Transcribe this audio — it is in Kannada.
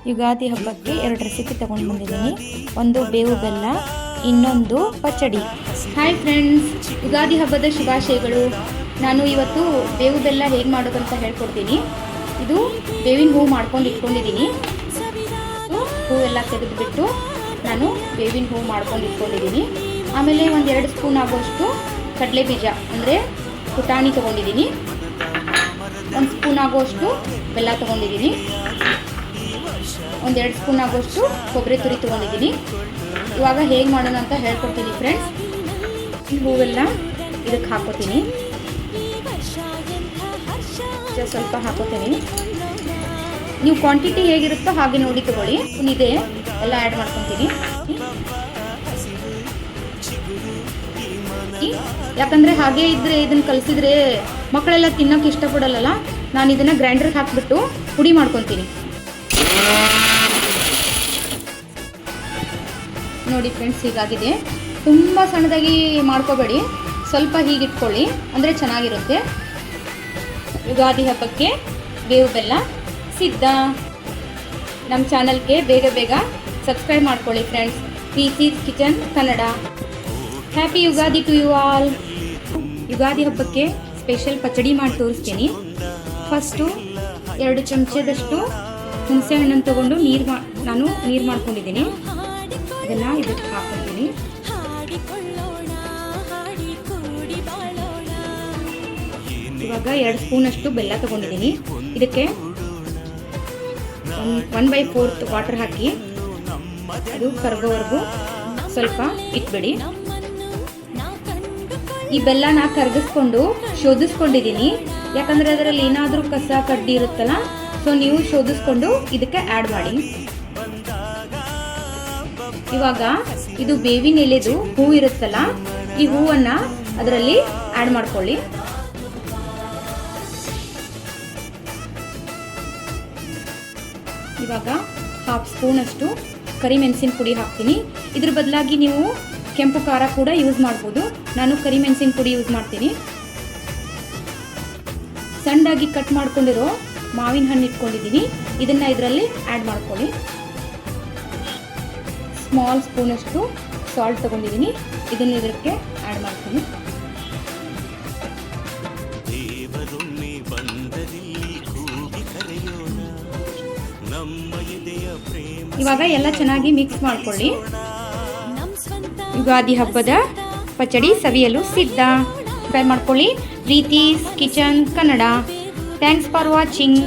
ಯುಗಾದಿ ಹಬ್ಬಕ್ಕೆ 2 ರೆಸಿಪಿ ತಗೊಂಡು ಬಂದಿದ್ದೀನಿ. ಒಂದು ಬೇವು ಬೆಲ್ಲ, ಇನ್ನೊಂದು ಪಚಡಿ. ಹಾಯ್ ಫ್ರೆಂಡ್ಸ್, ಯುಗಾದಿ ಹಬ್ಬದ ಶುಭಾಶಯಗಳು. ನಾನು ಇವತ್ತು ಬೇವು ಬೆಲ್ಲ ಹೇಗೆ ಮಾಡೋದು ಅಂತ ಹೇಳ್ಕೊಡ್ತೀನಿ. ಇದು ಬೇವಿನ ಹೂವು ಮಾಡ್ಕೊಂಡು ಇಟ್ಕೊಂಡಿದ್ದೀನಿ. ಹೂವೆಲ್ಲ ತೆಗೆದುಬಿಟ್ಟು ನಾನು ಬೇವಿನ ಹೂವು ಮಾಡ್ಕೊಂಡು ಇಟ್ಕೊಂಡಿದ್ದೀನಿ. ಆಮೇಲೆ 1-2 ಸ್ಪೂನ್ ಆಗೋಷ್ಟು ಕಡಲೆ ಬೀಜ ಅಂದರೆ ಪುಟಾಣಿ ತೊಗೊಂಡಿದ್ದೀನಿ. 1 ಸ್ಪೂನ್ ಆಗೋಷ್ಟು ಬೆಲ್ಲ ತೊಗೊಂಡಿದ್ದೀನಿ. 1-2 ಸ್ಪೂನ್ ಆಗೋಷ್ಟು ಕೊಬ್ಬರಿ ತುರಿ ತೊಗೊಂಡಿದ್ದೀನಿ. ಇವಾಗ ಹೇಗೆ ಮಾಡೋಣ ಅಂತ ಹೇಳ್ಕೊಡ್ತೀನಿ ಫ್ರೆಂಡ್ಸ್. ಈ ಹೂವೆಲ್ಲ ಇದಕ್ಕೆ ಹಾಕೋತೀನಿ. ಸ್ವಲ್ಪ ಹಾಕೋತೀನಿ. ನೀವು ಕ್ವಾಂಟಿಟಿ ಹೇಗಿರುತ್ತೋ ಹಾಗೆ ನೋಡಿ ತಗೊಳ್ಳಿ. ಇದೆ ಎಲ್ಲ ಆ್ಯಡ್ ಮಾಡ್ಕೊತೀನಿ. ಯಾಕಂದರೆ ಹಾಗೆ ಇದ್ದರೆ ಇದನ್ನು ಕಲಿಸಿದ್ರೆ ಮಕ್ಕಳೆಲ್ಲ ತಿನ್ನೋಕೆ ಇಷ್ಟಪಡಲ್ಲ. ನಾನು ಇದನ್ನು ಗ್ರೈಂಡರ್ಗೆ ಹಾಕಿಬಿಟ್ಟು ಪುಡಿ ಮಾಡ್ಕೊತೀನಿ. ನೋಡಿ ಫ್ರೆಂಡ್ಸ್, ಹೀಗಾಗಿದೆ. ತುಂಬ ಸಣ್ಣದಾಗಿ ಮಾಡ್ಕೋಬೇಡಿ, ಸ್ವಲ್ಪ ಹೀಗಿಟ್ಕೊಳ್ಳಿ ಅಂದರೆ ಚೆನ್ನಾಗಿರುತ್ತೆ. ಯುಗಾದಿ ಹಬ್ಬಕ್ಕೆ ಬೇವು ಬೆಲ್ಲ ಸಿದ್ಧ. ನಮ್ಮ ಚಾನಲ್ಗೆ ಬೇಗ ಸಬ್ಸ್ಕ್ರೈಬ್ ಮಾಡ್ಕೊಳ್ಳಿ friends. Preethi's kitchen Kannada. Happy Ugadi to you all. Ugadi ಹಬ್ಬಕ್ಕೆ ಸ್ಪೆಷಲ್ ಪಚಡಿ ಮಾಡಿ ತೋರಿಸ್ತೀನಿ. ಫಸ್ಟು 2 ಚಮಚದಷ್ಟು ಹುಣಸೆ ಹಣ್ಣನ್ನು ತೊಗೊಂಡು ನಾನು ನೀರು ಮಾಡ್ಕೊಂಡಿದ್ದೀನಿ. ಇದನ್ನು ಇದಕ್ಕೆ ಹಾಕ್ಕೊತೀನಿ. ಇವಾಗ 2 ಸ್ಪೂನಷ್ಟು ಬೆಲ್ಲ ತೊಗೊಂಡಿದ್ದೀನಿ. ಇದಕ್ಕೆ 1/4 ವಾಟರ್ ಹಾಕಿ ಅದು ಕರಗೋವರೆಗೂ ಸ್ವಲ್ಪ ಇಟ್ಬಿಡಿ. ಈ ಬೆಲ್ಲನ ಕರಗಿಸ್ಕೊಂಡು ಶೋಧಿಸ್ಕೊಂಡಿದ್ದೀನಿ. ಯಾಕಂದರೆ ಅದರಲ್ಲಿ ಏನಾದರೂ ಕಸ ಕಡ್ಡಿ ಇರುತ್ತಲ್ಲ, ಸೊ ನೀವು ಶೋಧಿಸ್ಕೊಂಡು ಇದಕ್ಕೆ ಆ್ಯಡ್ ಮಾಡಿ. ಇವಾಗ ಇದು ಬೇವಿನ ಎಲೆದು ಹೂ ಇರುತ್ತಲ್ಲ, ಈ ಹೂವನ್ನು ಅದರಲ್ಲಿ ಆ್ಯಡ್ ಮಾಡ್ಕೊಳ್ಳಿ. ಇವಾಗ 1/2 ಸ್ಪೂನಷ್ಟು ಕರಿಮೆಣಸಿನ ಪುಡಿ ಹಾಕ್ತೀನಿ. ಇದ್ರ ಬದಲಾಗಿ ನೀವು ಕೆಂಪು ಖಾರ ಕೂಡ ಯೂಸ್ ಮಾಡ್ಬೋದು. ನಾನು ಕರಿಮೆಣಸಿನ ಪುಡಿ ಯೂಸ್ ಮಾಡ್ತೀನಿ. ಸಣ್ಣದಾಗಿ ಕಟ್ ಮಾಡ್ಕೊಂಡಿರೋ ಮಾವಿನ ಹಣ್ಣು ಇಟ್ಕೊಂಡಿದ್ದೀನಿ. ಇದನ್ನು ಇದರಲ್ಲಿ ಆ್ಯಡ್ ಮಾಡ್ಕೊಳ್ಳಿ. ಸ್ಮಾಲ್ ಸ್ಪೂನಷ್ಟು ಸಾಲ್ಟ್ ತೊಗೊಂಡಿದ್ದೀನಿ. ಇದನ್ನು ಇದಕ್ಕೆ ಆ್ಯಡ್ ಮಾಡ್ತೀನಿ. ಇವಾಗ ಎಲ್ಲ ಚೆನ್ನಾಗಿ ಮಿಕ್ಸ್ ಮಾಡ್ಕೊಳ್ಳಿ. ಯುಗಾದಿ ಹಬ್ಬದ ಪಚಡಿ ಸವಿಯಲು ಸಿದ್ಧ. ಟ್ರೈ ಮಾಡ್ಕೊಳ್ಳಿ. Preethi's kitchen Kannada. Thanks for watching.